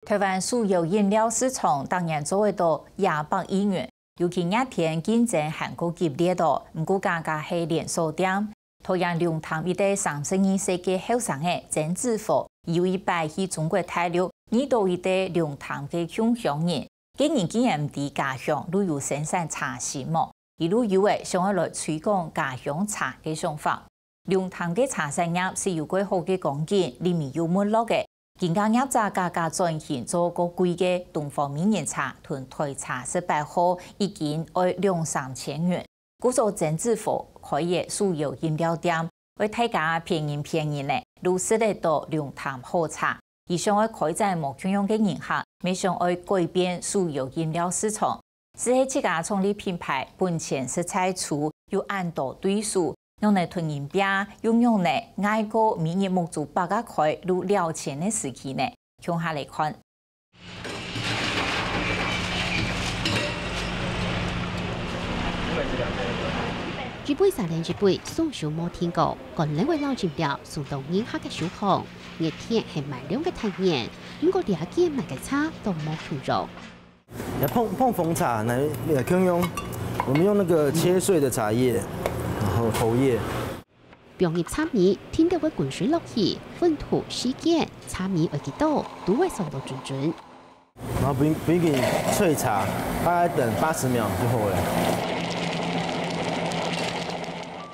台湾所有饮料市场当然做得到200亿元，尤其热天竞争韩国激烈度，不过价格是连锁店。同样龙潭一代32岁嘅后生嘅曾志福，有一摆去中国大陆，遇到一代龙潭嘅乡乡人，今年竟然唔伫家乡旅游生产茶事么？一路以為想要來推廣家鄉茶嘅想法。龍潭嘅茶產業是有幾好嘅光景，裡面有沒落嘅。更加業者價格轉型做個貴嘅東方美人茶同台茶18號已經要2-3千元。故做曾志福開業所有飲料店，為大家便宜咧，如食得到龍潭好茶。而想要開展目前樣嘅人客，未想要改變所有飲料市場。是喺自家創立品牌，本錢是採取有按多對數，用嚟囤銀幣，用嚟挨個每日目足8個塊如了錢嘅時期呢，向下嚟看。一杯3連一杯，送上冇聽過，個兩位老飲料送到銀客嘅手上，熱天係賣量嘅體驗，不過2件賣嘅茶都冇收入。碰風茶來用，我們用那個切碎的茶葉，然後頭葉。병業茶米天地會滾水落去，糞土時間茶米會幾多，都會送到準。然後不用給萃茶，大概等80秒就好了。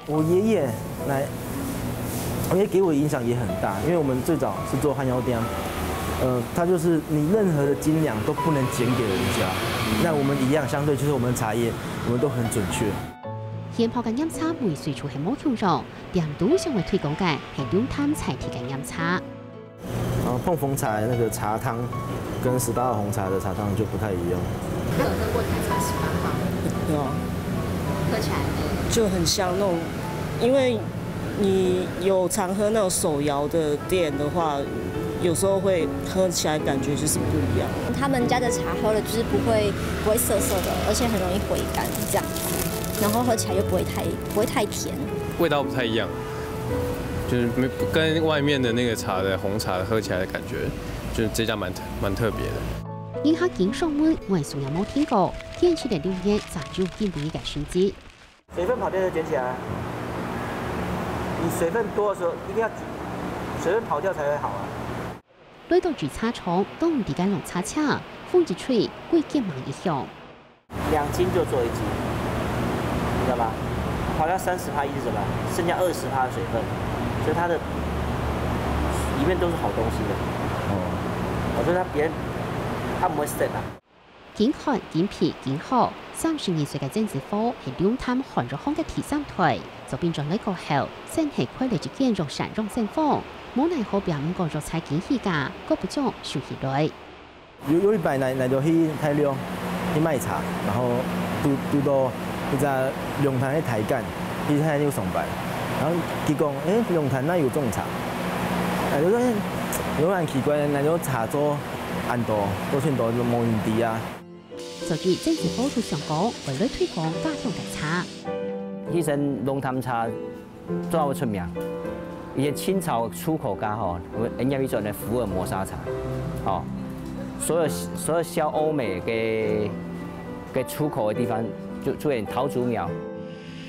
我爺爺給我影響也很大，因為我們最早是做漢藥店。它就是你任何的斤兩都不能減給人家，那我們一樣，相對就是我們茶葉，我們都很準確。現泡嘅飲茶每歲處係冇用咗，店都想為推廣嘅係龍潭菜鐵嘅飲茶。然後碰風茶那個茶湯跟18號紅茶的茶湯就不太一樣。有喝過台茶18號？有。喝起來就很像那種，因為你有常喝那種手搖的店的話。有時候會喝起來感覺就是不一樣。他們家的茶喝了就是不會澀澀的，而且很容易回甘這樣子，然後喝起來又不會太甜，味道不太一樣，就是跟外面的那個茶的紅茶喝起來的感覺，就是這家蠻特別的。銀客經常問我從來冇聽過，天氣的留言早就見到一個訊息。水分跑掉就捲起來，你水分多的時候一定要水分跑掉才會好啊。來到煮茶廠，都唔啲間弄茶車，風一吹，貴幾萬一樣。2斤就做1斤，知道吧？跑掉30%一直怎麼？剩下20%的水分，所以它的裡面都是好東西的。我覺得它唔會蝕啊。健康、健脾、健好，32歲嘅曾志福係龍潭韓肉行嘅第3代，就變咗呢個後，真係虧嚟一件肉山肉盛豐。冇奈何表5個肉菜件起價，個不種收起來。有一擺來就去大陸去賣茶，然後到到一隻龍潭嘅台幹，去大陸上班。然後佢講：龍潭那有種茶，就說有蠻奇怪，那種茶做按多算多就冇人啲啊。所以曾志福都想講，為咗推廣家鄉嘅茶。其實龍潭茶最好出名。以前清朝出口咖吼，人家一種的福爾摩沙茶，哦，所有銷歐美嘅出口的地方就出現桃竹苗。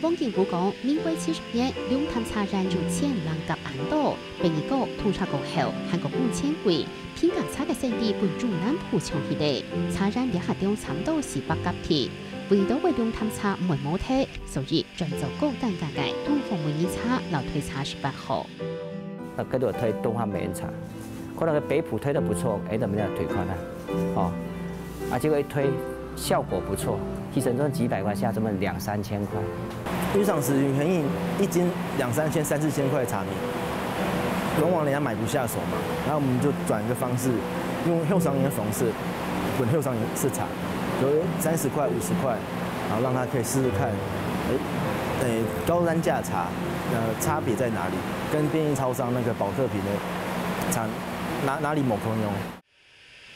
汪建武講，民國70年，龍潭茶染入千人及硬多，並一個通茶過後，韓國5千貴，偏港茶嘅產地本中南部長起嚟，茶染兩下點差唔多400甲鐵。為到為龍潭茶唔會冇睇，所以轉做高單價嘅東方美人茶，老推茶18號。嗰度推東方美人茶，可能北埔推得不錯，怎麼樣推寬啊？哦，結果一推效果不錯，提成咗幾百塊，現在怎麼2-3千塊？日常食品便宜，1斤2-3千、3-4千塊的茶米，往往人家買不下手嘛。然後我們就轉一個方式，用後商銀的方式滾後商銀試茶。有30塊、50塊，然後讓他可以試試看，高單價茶，差別在哪裡？跟便利超商那個寶特瓶的茶哪裡冇可用？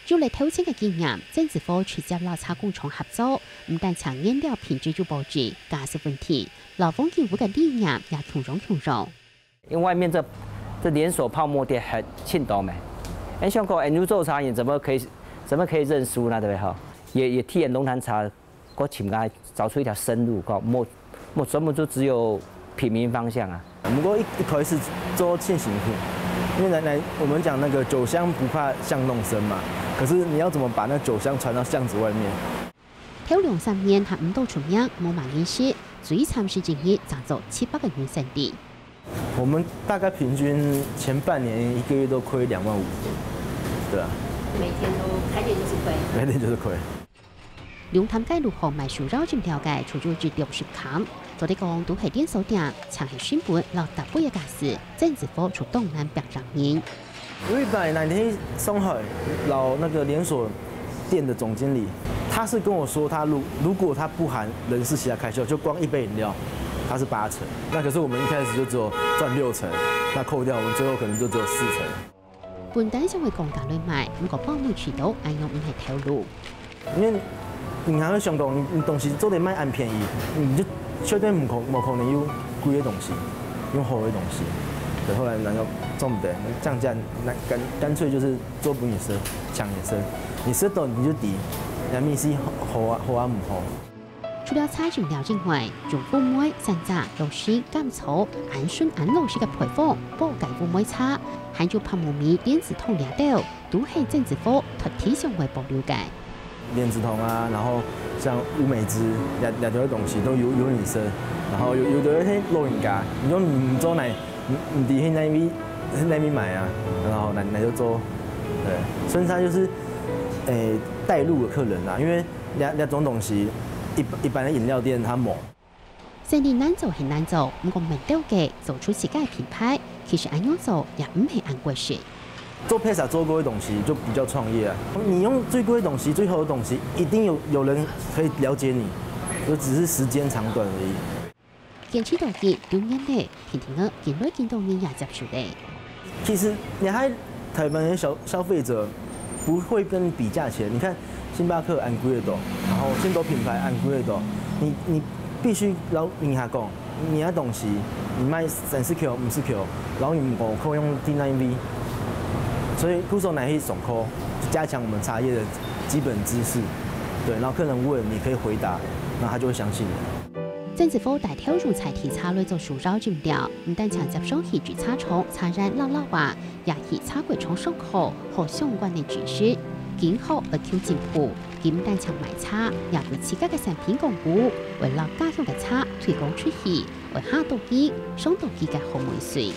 要嚟挑戰嘅經驗，曾志福直接老茶工廠合作，唔但產原料品質有保證，價值問題，老豐業務嘅理念也強壯。因為外面這連鎖泡沫店很青島沒，想讲研究做茶叶怎么可以认输呢？对不对哈？也替龙潭茶，我请他找出一条生路，莫专门就只有品茗方向啊。不过一开始做现行品，因为我们讲那个酒香不怕巷弄深嘛，可是你要怎么把那酒香传到巷子外面？头2-3年还唔到出名，冇买烟时，最惨是今日涨到700个元生意。我们大概平均前半年1个月都亏2万5，对啊。每天都开店就是亏。每天就是亏。龙潭街路后卖薯绕进条街，出入至60坎。昨天讲都系连锁店，抢系新本落大杯嘅价事，政治科出东南表彰人。有一摆那天上海老那个连锁店的总经理，他是跟我说，他如果他不含人事其他开销，就光一杯饮料，他是8成。那可是我们一开始就只有赚6成，那扣掉我们最后可能就只有4成。本单想为降价嚟卖，不过保密渠道按用唔系透露。因为银行喺香港，你东西做得卖按便宜，你就绝对冇可能有贵的东西，用好的东西。对，后来那个做唔得，降价，那干脆就是做不你生，抢你生，你生到你就抵，人民是好啊唔好。除了茶饮料之外，中富梅、山楂、肉丝、甘草、安顺、安露是个配方，保解富梅茶，还有泡沫米、莲子桶两豆，都系政治科脱体上为保留嘅。莲子桶啊，然后像乌梅汁，两条东西都有你生，然后有的迄老人家，你说唔做奶，唔伫那边买啊，然后奶就做，对，春茶就是带路的客人啊，因为两种东西。一般的饮料店它冇。生意难做係難做，不過明了嘅做出自己嘅品牌，其實按樣做也唔係按過事。做披薩做過的東西就比較創業啊！你用最貴的東西、最好的東西，一定有人可以了解你，就只是時間長短而已。堅持到底2年嚟，天天嘅見來見到人也接受嘅。其實你喺台灣的消費者不會跟你比價錢，你看。星巴克按貴得多，然後先多品牌按貴得多，你必須老人下講，你嘅東西你賣30 Q、50 Q， 然後你5扣用 D9V， 所以顧手乃係總扣，加強我們茶葉的基本知識，對，然後客人問你可以回答，然後他就會相信你。政治科大挑入才提茶類做薯繞飲料，唔但強接上戲劇茶廠茶人老話，也係茶櫃廠上課和相關嘅知識。今後而求進步，今單場賣茶，也為自家嘅產品鞏固，為了家鄉嘅茶推廣出去，為下到啲、上到啲嘅好美水。